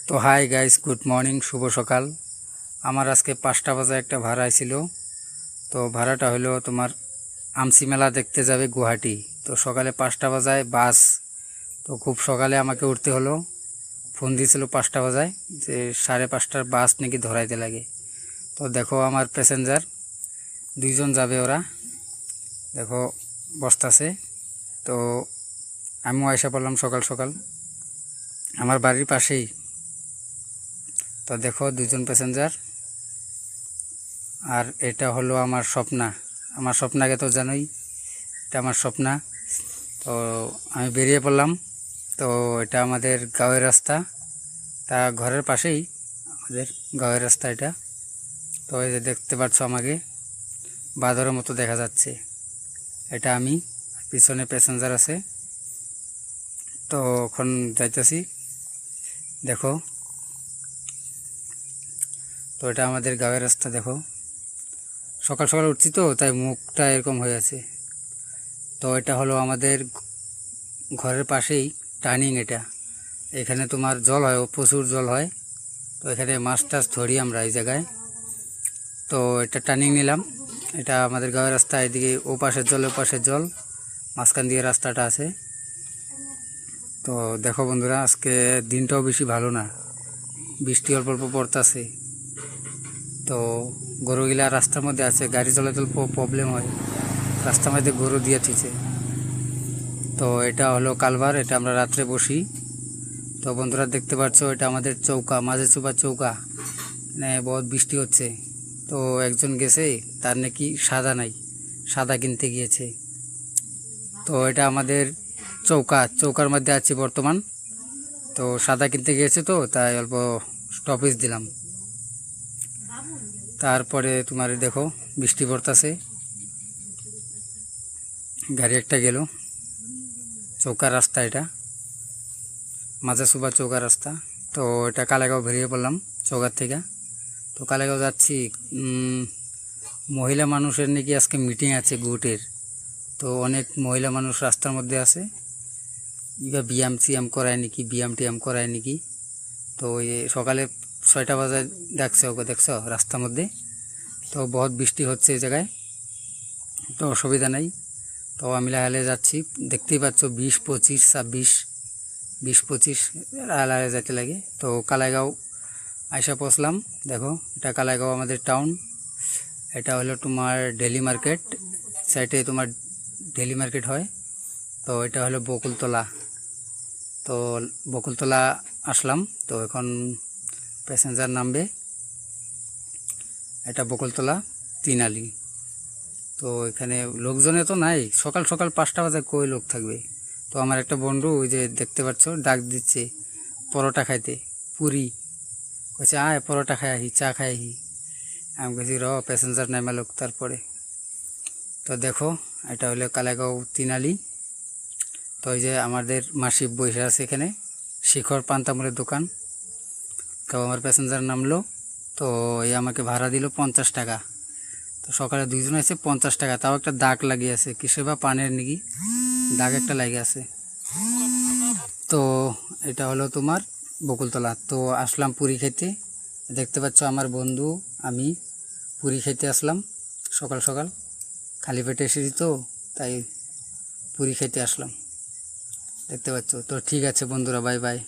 তো hi guys, good morning, শুভ সকাল। আমার আজকে 5টা বাজে একটা ভাড়া আইছিল। তো ভাড়াটা হলো তোমার আমসি মেলা দেখতে যাবে গুয়াহাটি। তো সকালে 5টা বাজায় বাস। তো খুব সকালে আমাকে উঠতে হলো। ফোন দিয়েছিল 5টা বাজায় যে 5:30টার বাস নাকি ধরাইতে লাগে। তো দেখো আমার প্যাসেঞ্জার 2জন যাবে, ওরা দেখো বসতাছে। তো আমিও আইসা পড়লাম সকাল সকাল, আমার বাড়ির পাশেই। তো দেখো 2জন প্যাসেঞ্জার। আর এটা হলো আমার স্বপ্না। আমার স্বপ্নাকে তো জানোই, এটা আমার স্বপ্না। তো আমি বেরিয়ে পড়লাম। তো এটা আমাদের গাঁয়ের রাস্তা, তা ঘরের পাশেই আমাদের গাঁয়ের রাস্তা এটা। তো এই যে দেখতে পাচ্ছ আমাকে বাঁদরের মতো দেখা যাচ্ছে, এটা আমি। পিছনে প্যাসেঞ্জার আছে। তো এখন যাইতেছি, দেখো। তো এটা আমাদের গাঁয়ের রাস্তা, দেখো। সকাল সকাল উঠছি তো তাই মুখটা এরকম হয়ে আছে। তো এটা হলো আমাদের ঘরের পাশেই টার্নিং। এটা এখানে তোমার জল হয়, প্রচুর জল হয়। তো এখানে মাছ টাছ ধরি আমরা এই জায়গায়। তো এটা টার্নিং নিলাম। এটা আমাদের গাঁয়ের রাস্তা, এদিকে ও পাশের জল ও পাশের জল, মাঝখান দিয়ে রাস্তাটা আছে। তো দেখো বন্ধুরা, আজকে দিনটাও বেশি ভালো না, বৃষ্টি অল্প অল্প পড়তেছে। তো গরুগুলা রাস্তার মধ্যে আছে, গাড়ি চলাচল প্রবলেম হয়, রাস্তার মধ্যে গরু দিয়ে থিছে। তো এটা হলো কালভার, এটা আমরা রাত্রে বসি। তো বন্ধুরা দেখতে পাচ্ছ, এটা আমাদের চৌকা, মাঝে চুপা চৌকা। মানে বহুত বৃষ্টি হচ্ছে। তো একজন গেছে, তার নাকি সাদা নাই, সাদা কিনতে গিয়েছে। তো এটা আমাদের চৌকা, চৌকার মধ্যে আছি বর্তমান। তো সাদা কিনতে গিয়েছে, তো তাই অল্প স্টপেজ দিলাম। তারপরে তোমার দেখো বৃষ্টি পড়তেছে, গাড়ি একটা গেল। চৌকার রাস্তা এটা, মাঝে সুবা চৌকার রাস্তা। তো এটা কালেগাঁও বেরিয়ে পড়লাম চৌকার থেকে। তো কালেগাঁও যাচ্ছি। মহিলা মানুষের নাকি আজকে মিটিং আছে গুটের। তো অনেক মহিলা মানুষ রাস্তার মধ্যে আছে, ইবা ব্যায়াম সিয়াম করায় নাকি, ব্যায়াম টিয়াম করায় নাকি। তো ওই সকালে 6টা বাজে দেখছো, ওকে দেখছো রাস্তার মধ্যে। তো বহুত বৃষ্টি হচ্ছে এই জায়গায়, তো অসুবিধা নেই। তো আমি লাহালে যাচ্ছি, দেখতেই পাচ্ছ 20, 25, 26, 20, 25 লাহালে যেতে লাগে। তো কালাইগাঁও আইসা পৌঁছলাম। দেখো এটা কালাইগাঁও আমাদের টাউন। এটা হলো তোমার ডেলি মার্কেট, সাইডে তোমার ডেলি মার্কেট হয়। তো এটা হলো বকুলতলা। তো বকুলতলা আসলাম। তো এখন প্যাসেঞ্জার নামবে। এটা বকুলতলা 3 আলি। তো এখানে লোকজনে তো নাই, সকাল সকাল 5টা বাজে কই লোক থাকবে। তো আমার একটা বন্ধু, ওই যে দেখতে পাচ্ছ, ডাক দিচ্ছে পরোটা খাইতে, পুরি। কইছে আয় পরোটা খাই আহি, চা খাই আহি। আমি বলছি প্যাসেঞ্জার নামা লোক তারপরে। তো দেখো এটা হলো কালাইগাঁও 3 আলি। তো ওই যে আমাদের মাসি বসে আছে এখানে, শিখর পান্তামুরের দোকান। তো আমার প্যাসেঞ্জার নামলো। তো এই আমাকে ভাড়া দিল 50 টাকা। তো সকালে 2জন আছে, 50 টাকা। তাও একটা দাগ লাগিয়ে আছে, কিসে বা পানের নাকি দাগ একটা লাগিয়ে আছে। তো এটা হলো তোমার বকুলতলা। তো আসলাম পুরি খেতে। দেখতে পাচ্ছ আমার বন্ধু, আমি পুরি খেতে আসলাম সকাল সকাল, খালি পেটে এসেছি তো তাই পুরি খেতে আসলাম, দেখতে পাচ্ছ। তো ঠিক আছে বন্ধুরা, বাই বাই।